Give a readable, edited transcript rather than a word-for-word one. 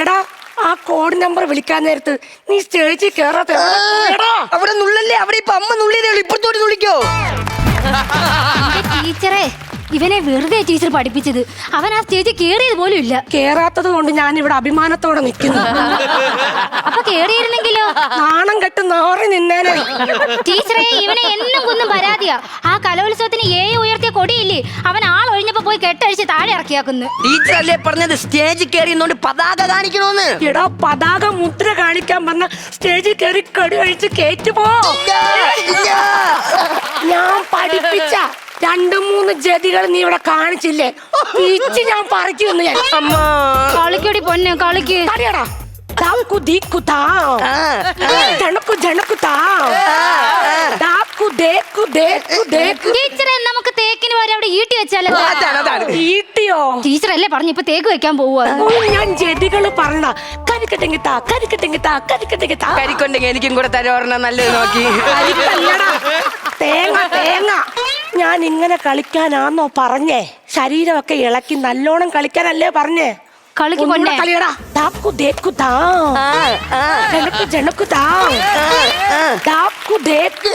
എടാ ആ code number വിളിക്കാൻ നേരത്ത് നീ സ്റ്റേജിൽ കേറാത്ത അവിടെ നുള്ളല്ലേ, അവിടെ ഇപ്പൊ അമ്മ നുള്ളിയതേ ഉള്ളൂ, ഇപ്പുറത്തോട്ട് നുള്ളിക്കോ. ടീച്ചറെ, ഇവനെ വെറുതെ ടീച്ചർ പഠിപ്പിച്ചത്. അവൻ ആ സ്റ്റേജിൽ കേറിയത് പോലും ഇല്ല. കേറാത്തത് കൊണ്ട് ഞാൻ ഇവിടെ അഭിമാനത്തോടെ നിൽക്കുന്നു. അപ്പൊ കേറിയിരുന്നെങ്കിലോ? നാണം കെട്ട് നാറി നിന്നേനെ. ടീച്ചറെ, ഇവനെ എന്നും കുന്നും പരാതിയാ. ആ കലോത്സവത്തിന് ഉയർത്തിയ കൊടിയില്ലേ, അവൻ ആളൊഴിഞ്ഞപ്പോ പോയി കെട്ടഴിച്ച് താഴെ ഇറക്കിയാക്കുന്നു. ടീച്ചർ അല്ലേ പറഞ്ഞത് സ്റ്റേജിൽ കയറിയെന്നോണ്ട് പതാക കാണിക്കണോന്ന്? എടാ പതാക മുദ്ര കാണിക്കാൻ പറഞ്ഞ സ്റ്റേജിൽ കയറി കടി കഴിച്ച് കേറ്റുപോ. ഞാൻ പഠിപ്പിച്ച 2-3 ജതികൾ നീ ഇവിടെ കാണിച്ചില്ലേ, തിരിച്ച് ഞാൻ പറിക്കുന്നു. ഞാൻ അമ്മ കളിക്കടി പൊന്നെ, കളിക്ക്. അറിയടാ दाकू दीकू ता जणकू जणकू ता दाकू देखू देखू देखू. ടീച്ചറെ, നമുക്ക് തേക്കിന് വരെ അവിടെ ഈട്ടി വെച്ചാലോ? ഈട്ടിയോ? ടീച്ചർ അല്ലേ പറഞ്ഞു ഇപ്പൊ തേക്ക് വെക്കാൻ പോവാ. ഞാൻ ജതികള് പറഞ്ഞ കരിക്കട്ടെങ്കി താ കരിക്കട്ടെങ്കി താ കരിക്കട്ടെങ്കി താ. കരിക്കൊണ്ടെങ്കിൽ എനിക്കും കൂടെ തരുവാ നല്ലത് നോക്കി. കരിക്കല്ലടാ, തേങ്ങ തേങ്ങ. ഞാൻ ഇങ്ങനെ കളിക്കാനാന്നോ പറഞ്ഞേ? ശരീരമൊക്കെ ഇളക്കി നല്ലോണം കളിക്കാനല്ലേ പറഞ്ഞേ? കളിക്ക് പൊന്നെ. കളിയടാ. दाकू देखू ता जणकू जणकू ता दाकू देखू